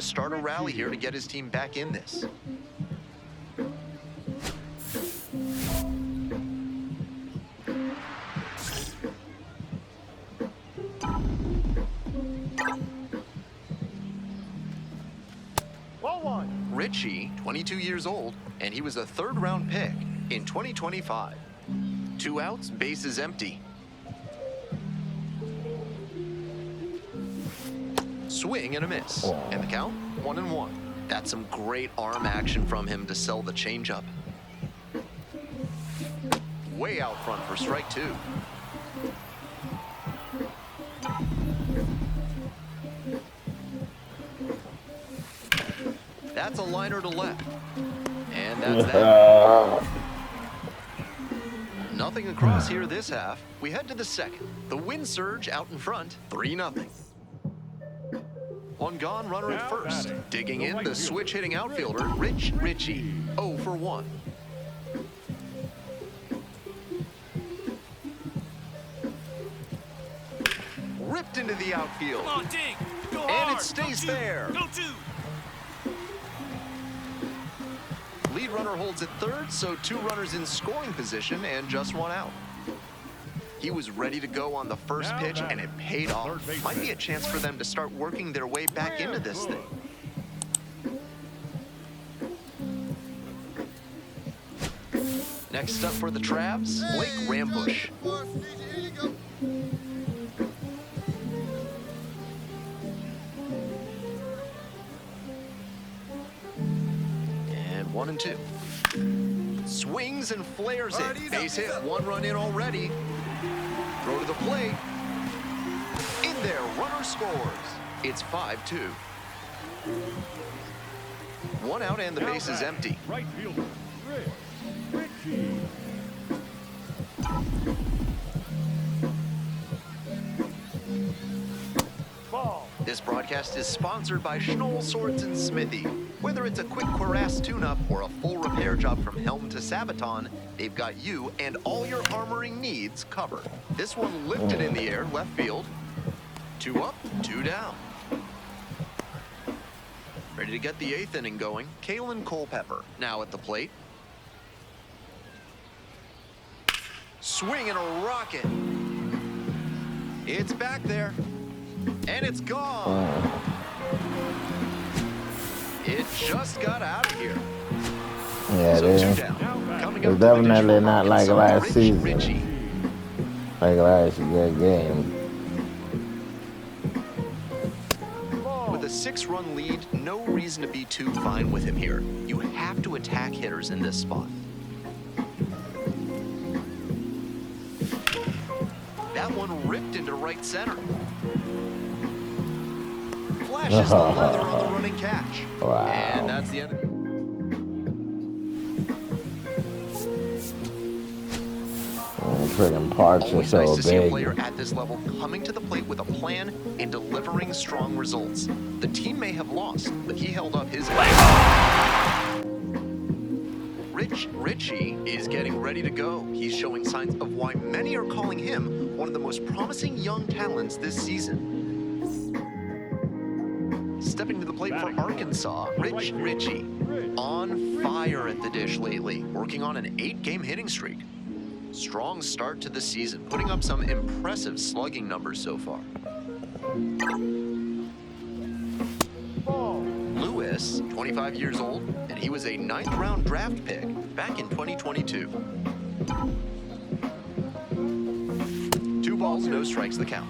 start a rally here to get his team back in this. Richey, 22 years old, and he was a third-round pick in 2025. 2 outs, bases empty. Swing and a miss. And the count, 1-1. That's some great arm action from him to sell the changeup. Way out front for strike 2. That's a liner to left. And that's that. Nothing across here this half. We head to the second. The wind surge out in front, 3-0. One gone, runner at first. Digging in, the switch-hitting outfielder, Richey, 0 for 1. Ripped into the outfield. Come on, Dink. Go hard. And it stays there. Go 2. Lead runner holds at third, so 2 runners in scoring position and just 1 out. He was ready to go on the first pitch, and it paid off. Might be a chance for them to start working their way back into this thing. Next up for the Travs, Blake Rambush. And 1-2. Swings and flares it. Base hit, 1 run in already. Throw to the plate. In there, runner scores. It's 5-2. 1 out and the base is empty. Right fielder, Richey. Ball. This broadcast is sponsored by Schnoll Swords and Smithy. Whether it's a quick cuirass tune-up or a full repair job from helm to sabaton, they've got you and all your armoring needs covered. This one lifted in the air, left field. 2 up, 2 down. Ready to get the 8th inning going, Kalen Culpepper now at the plate. Swing and a rocket. It's back there. And it's gone. It just got out of here. Yeah, So it 2 is. down. Coming It's up definitely not like last season. Richey. Like last year's game. With a 6-run lead, no reason to be too fine with him here. You have to attack hitters in this spot. That one ripped into right center. Flashes the leather on the running catch. Wow. And that's the end of it. Friggin' parts are Always so nice to see a big. player at this level coming to the plate with a plan and delivering strong results. The team may have lost, but he held up his end. Richey is getting ready to go. He's showing signs of why many are calling him one of the most promising young talents this season. Stepping to the plate for Arkansas, Richey. On fire at the dish lately, working on an 8-game hitting streak. Strong start to the season, putting up some impressive slugging numbers so far. Lewis, 25 years old, and he was a 9th-round draft pick back in 2022. 2 balls, no strikes the count.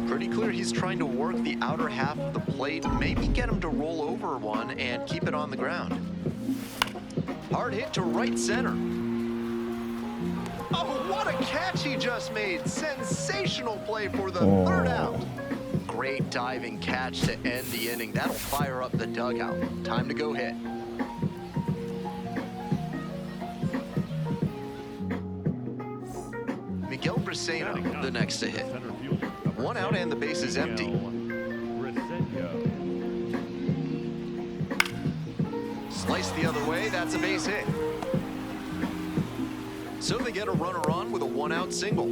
Pretty clear he's trying to work the outer half of the plate, maybe get him to roll over one and keep it on the ground. Hard hit to right center. Oh, what a catch he just made. Sensational play for the 3rd out. Great diving catch to end the inning. That'll fire up the dugout. Time to go hit. Miguel Briseno, the next to hit. 1 out and the base is empty. Slice the other way, that's a base hit. So they get a runner on with a 1-out single.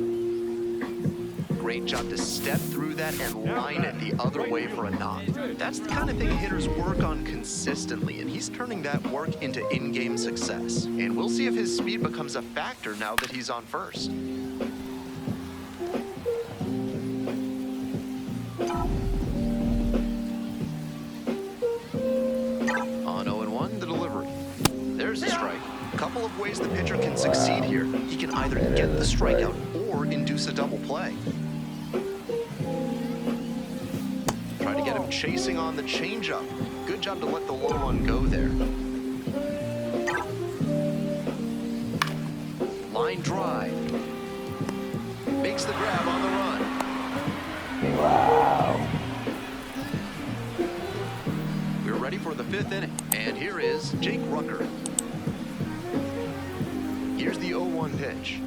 Great job to step through that and line it the other way for a knock. That's the kind of thing hitters work on consistently, and he's turning that work into in-game success. And we'll see if his speed becomes a factor now that he's on first. On 0-1, the delivery. There's the strike. A couple of ways the pitcher can succeed here. He can either get the strikeout or induce a double play. Try to get him chasing on the changeup. Good job to let the low one go there. Line drive. Makes the grab on the run. Wow. We're ready for the 5th inning. And here is Jake Rucker. Here's the 0-1 pitch.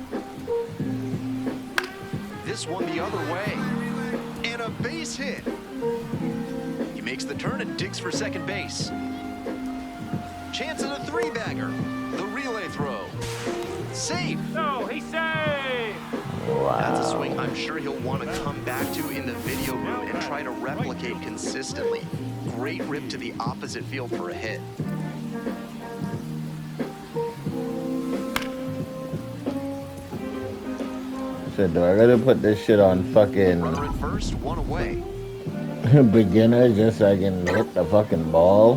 This one the other way. And a base hit. He makes the turn and digs for second base. Chance at a 3-bagger. The relay throw. Safe. No, he's safe. Wow. That's a swing I'm sure he'll want to come back to in the video room and try to replicate consistently. Great rip to the opposite field for a hit. Shit, do I gotta put this shit on fucking Runner at first, one away. beginner just so I can hit the fucking ball?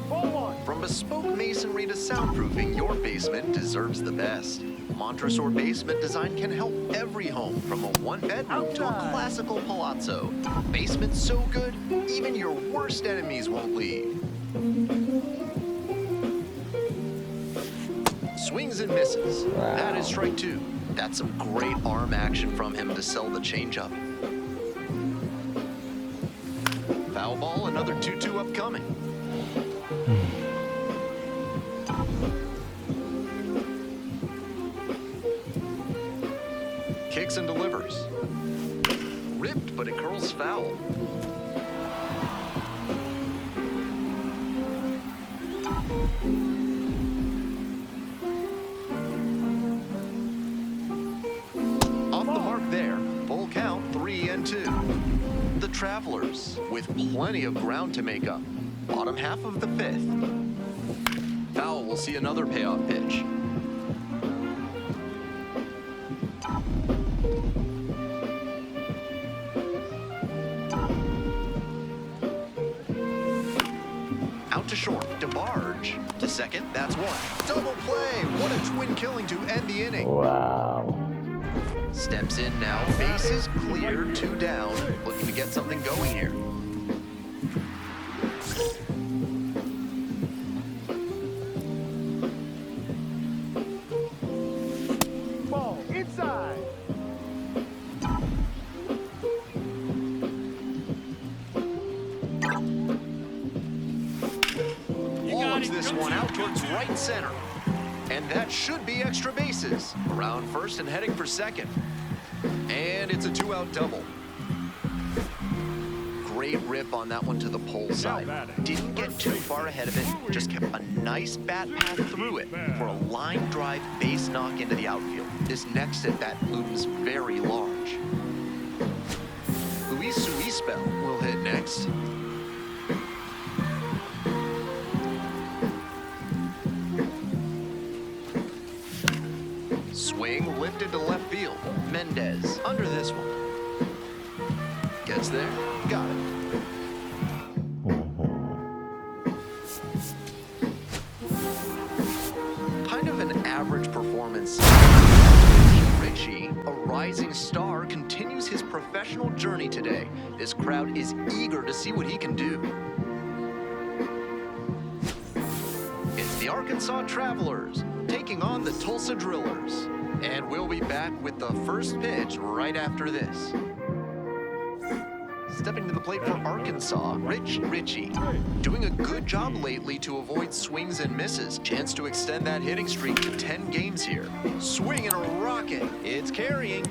Ball one. From bespoke masonry to soundproofing, your basement deserves the best. Montresor basement design can help every home, from a one-bedroom to a classical palazzo. Basement so good, even your worst enemies won't leave. Swings and misses. Wow. That is strike 2. That's some great arm action from him to sell the changeup. Foul ball, another 2-2 upcoming. Kicks and delivers. Ripped, but it curls foul. Off the mark there. Full count, 3-2. The Travelers, with plenty of ground to make up. Bottom half of the 5th. Foul will see another payoff pitch. Out to short, DeBarge. To second, that's one. Double play, what a twin killing to end the inning. Wow. Steps in now, bases clear, 2 down. Looking to get something going here. Ball inside. Logs this one out towards right center. And that should be extra bases. Around first and heading for second. And it's a 2-out double. Great rip on that one to the pole side. Didn't get too far ahead of it, just kept a nice bat path through it for a line drive base knock into the outfield. This next at bat looms very large. Luis Suispel will hit next. Swing lifted to left field. Mendez under this one. Gets there. Got it. Kind of an average performance. Richey, a rising star, continues his professional journey today. This crowd is eager to see what he can do. It's the Arkansas Travelers taking on the Tulsa Drillers. And we'll be back with the first pitch right after this. Stepping to the plate for Arkansas, Richey. Doing a good job lately to avoid swings and misses. Chance to extend that hitting streak to 10 games here. Swing and a rocket. It's carrying.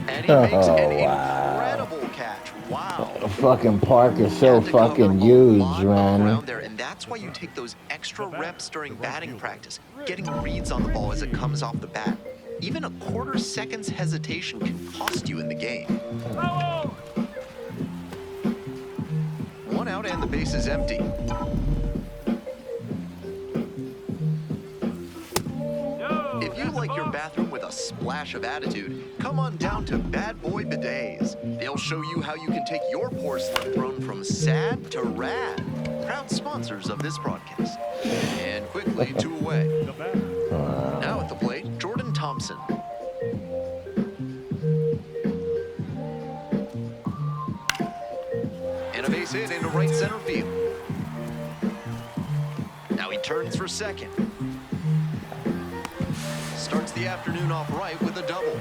And he makes an incredible catch. Wow. The fucking park is so Had to cover fucking a huge, lot of man. ground there, and that's why you take those extra reps during batting practice, getting reads on the ball as it comes off the bat. Even a quarter second's hesitation can cost you in the game. Oh! One out and the base is empty. No, If you that's like a your ball. bathroom with a splash of attitude, come on down to Bad Boy Bidets. They'll show you how you can take your porcelain throne from sad to rad. Proud sponsors of this broadcast. And quickly, 2 away. The batter. Now at the plate, Jordan Thompson. And a base hit into right center field. Now he turns for second. Starts the afternoon off right with a double.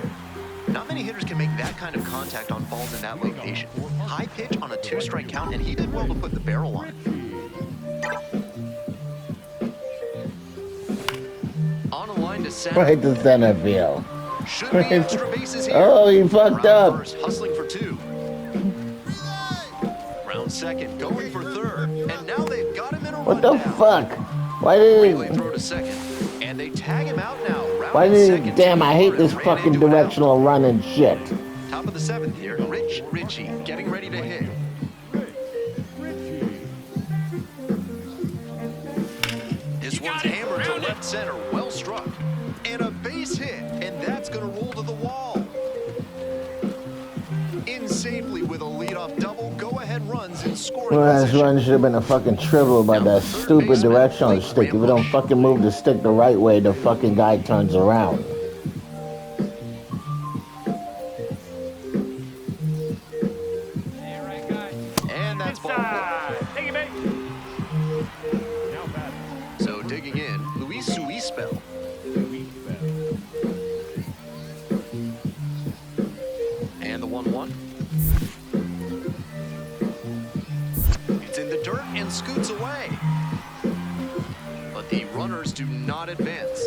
Not many hitters can make that kind of contact on balls in that location. High pitch on a 2-strike count, and he did well to put the barrel on it. On a line to center. Right to center field. Should be extra bases here. Oh, you fucked Round up. first, hustling for 2. Round second, going for third. And now they've got him in a What the rundown. fuck? Why Relay did throw to second. And they tag him out now. Why Rounding did second, damn, I hate this ran fucking into an out. directional running shit. Top of the 7th here, Richey getting ready to hit. Richey. This one's hammered to left center, well struck. And a base hit, and that's gonna roll to the wall. In safely with a leadoff double, go-ahead runs in scoring Well, this position. run should have been a fucking triple by that stupid directional stick. If you don't fucking move the stick the right way, the fucking guy turns around. And that's ball four. Inside. Take it, mate. Now batter. So digging in, Luis Suispel. And the 1-1. It's in the dirt and scoots away. But the runners do not advance.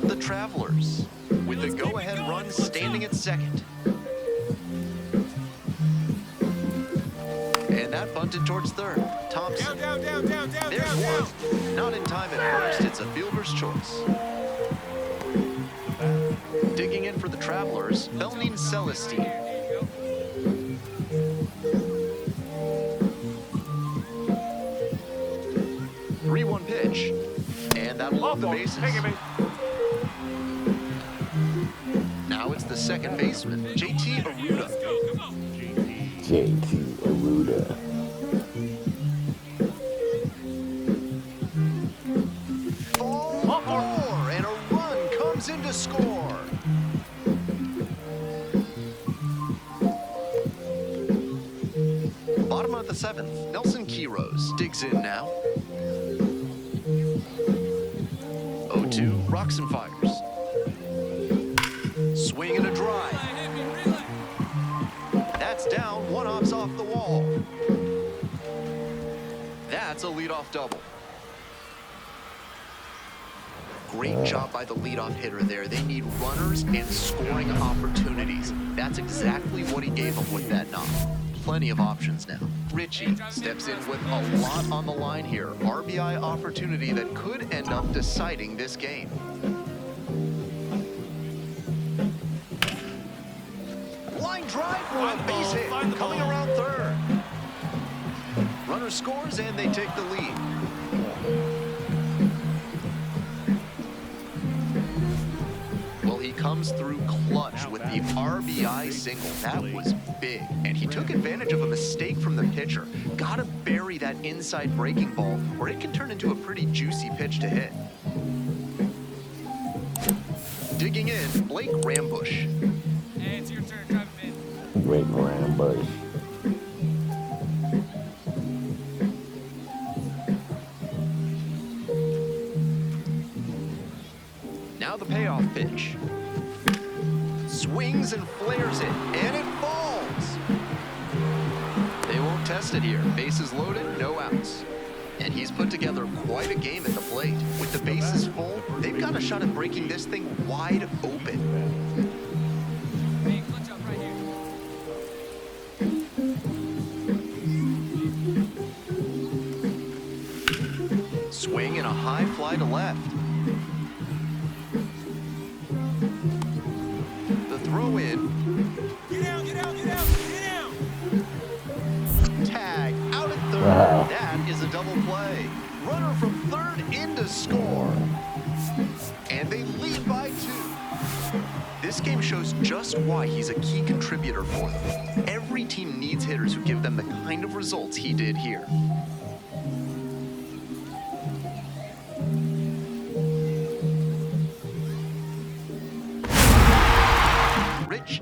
The Travelers, with the go-ahead run standing at second. And that bunted towards third. Thompson. There's one. Not in time at first. It's a fielder's choice. Digging in for the Travelers, Belnin Celestine. Three-one pitch, and that'll load the bases. Take it, mate. Now it's the second baseman, JT Aruda. JT Aruda. Ball four, and a run comes in to score. Bottom of the 7th, Nelson Quiros digs in now. 0-2, rocks and fires. Swing and a drive. That's down, one off's off the wall. That's a leadoff double. Great job by the leadoff hitter there. They need runners and scoring opportunities. That's exactly what he gave them with that knock. Plenty of options now. Richey steps in with a lot on the line here. RBI opportunity that could end up deciding this game. Line drive for a base hit, coming around third. Runner scores and they take the lead. Well, he comes through clutch with the RBI single. That was big. And he took advantage of a mistake from the pitcher. Gotta bury that inside breaking ball, or it can turn into a pretty juicy pitch to hit. Digging in, Blake Rambush. Hey, it's your turn. Drive him in. Great Rambush. Now the payoff pitch. Swings and flares it, and it falls. They won't test it here. Bases loaded, no outs. And he's put together quite a game at the plate. With the bases full, they've got a shot at breaking this thing wide open. Hey, clutch up right here. Swing and a high fly to left. throw in. Get down, get down, get down, get down. Tag out at third. Wow. That is a double play. Runner from third in to score. And they lead by 2. This game shows just why he's a key contributor for them. Every team needs hitters who give them the kind of results he did here.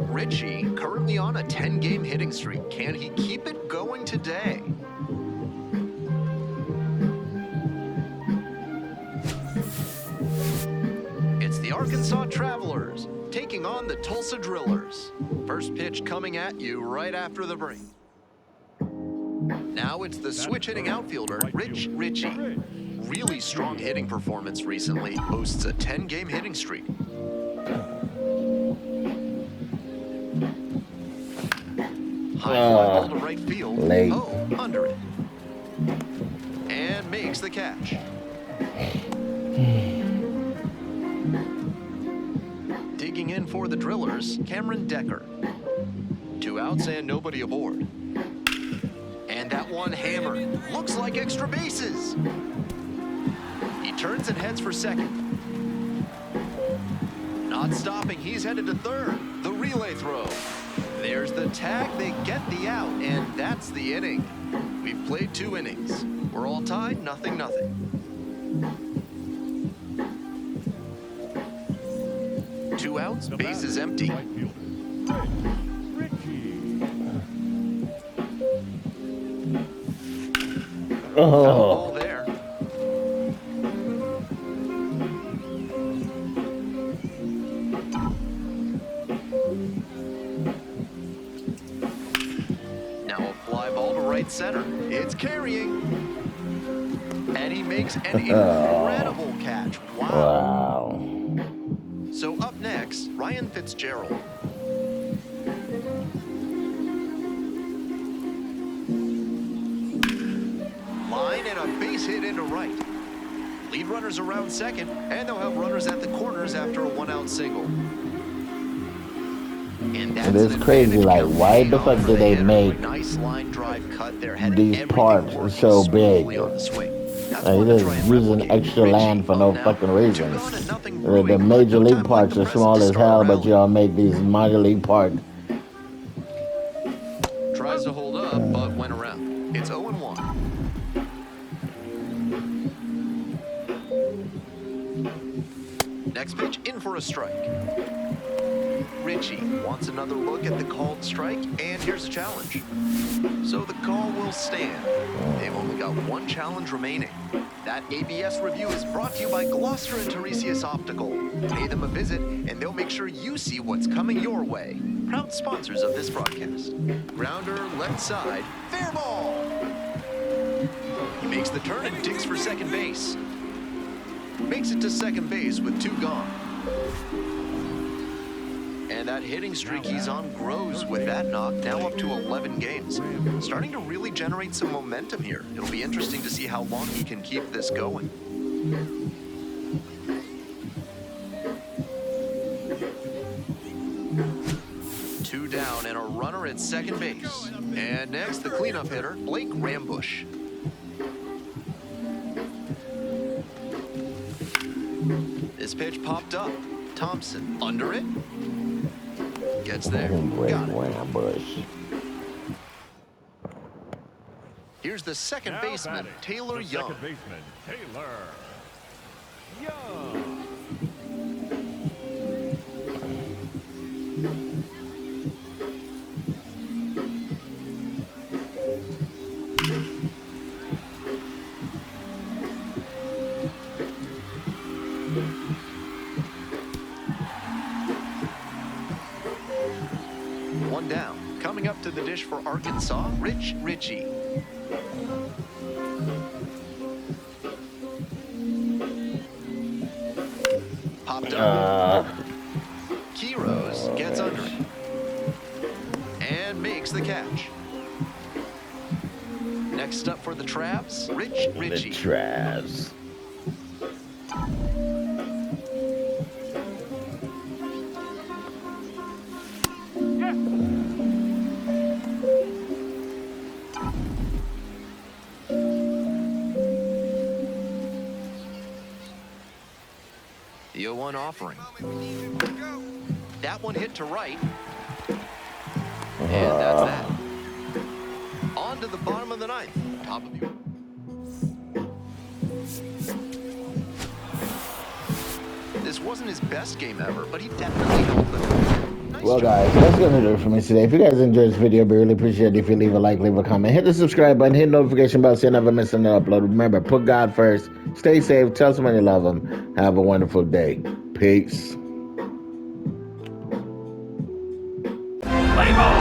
Richey, currently on a 10-game hitting streak. Can he keep it going today? It's the Arkansas Travelers taking on the Tulsa Drillers. First pitch coming at you right after the break. Now it's the switch-hitting outfielder, Richey. Really strong hitting performance recently. Boasts a 10-game hitting streak. High fly ball to right field. Late. Oh, under it. And makes the catch. Digging in for the Drillers, Cameron Decker. 2 outs and nobody aboard. And that one hammered. Looks like extra bases. He turns and heads for second. Not stopping, he's headed to third. The relay throw. There's the tag, they get the out, and that's the inning. We've played 2 innings. We're all tied, 0-0. 2 outs, bases empty. Oh. Ball there. Now a fly ball to right center. It's carrying. And he makes an incredible catch. Wow. Wow. So up next, Ryan Fitzgerald. Line and a base hit into right. Lead runners around second, and they'll have runners at the corners after a 1-out single. And that's It is crazy, like, why the fuck did they make nice line drive cut there, had these everything parts working so big? smoothly on the swing. That's Like, one they're to try just and using replicate. extra Richey land for no up now, fucking 2 reason. gone and nothing The brewing. major No league time parts left are to small press as to start hell, but rally. y'all make these minor league parts. Tries to hold up, but went around. It's 0-1. Next pitch, in for a strike. Richey wants another look at the called strike, and here's a challenge. So the call will stand. They've only got 1 challenge remaining. That ABS review is brought to you by Gloucester and Tiresias Optical. Pay them a visit, and they'll make sure you see what's coming your way. Proud sponsors of this broadcast. Grounder, left side, fair ball. He makes the turn and digs for second base. Makes it to second base with 2 gone. And that hitting streak he's on grows with that knock, now up to 11 games. Starting to really generate some momentum here. It'll be interesting to see how long he can keep this going. Two down and a runner at second base. And next, the cleanup hitter, Blake Rambush. This pitch popped up. Thompson under it. Gets there. Got it. Bush. Here's the second Now baseman, batting, Taylor the Young. Second baseman, Taylor Young. One down. Coming up to the dish for Arkansas, Richey. Popped up. Kiros gets under it. And makes the catch. Next up for the Traps, Richey. The Traps. The 0-1 offering. That one hit to right. And that's that. On to the bottom of the ninth. Top of you. This wasn't his best game ever, but he definitely held them. Nice Well, job. guys, that's going to do it for me today. If you guys enjoyed this video, I'd be really appreciate it if you leave a like, leave a comment, hit the subscribe button, hit the notification bell so you never miss another upload. Remember, put God first. Stay safe. Tell someone you love them. Have a wonderful day. Peace. Play ball.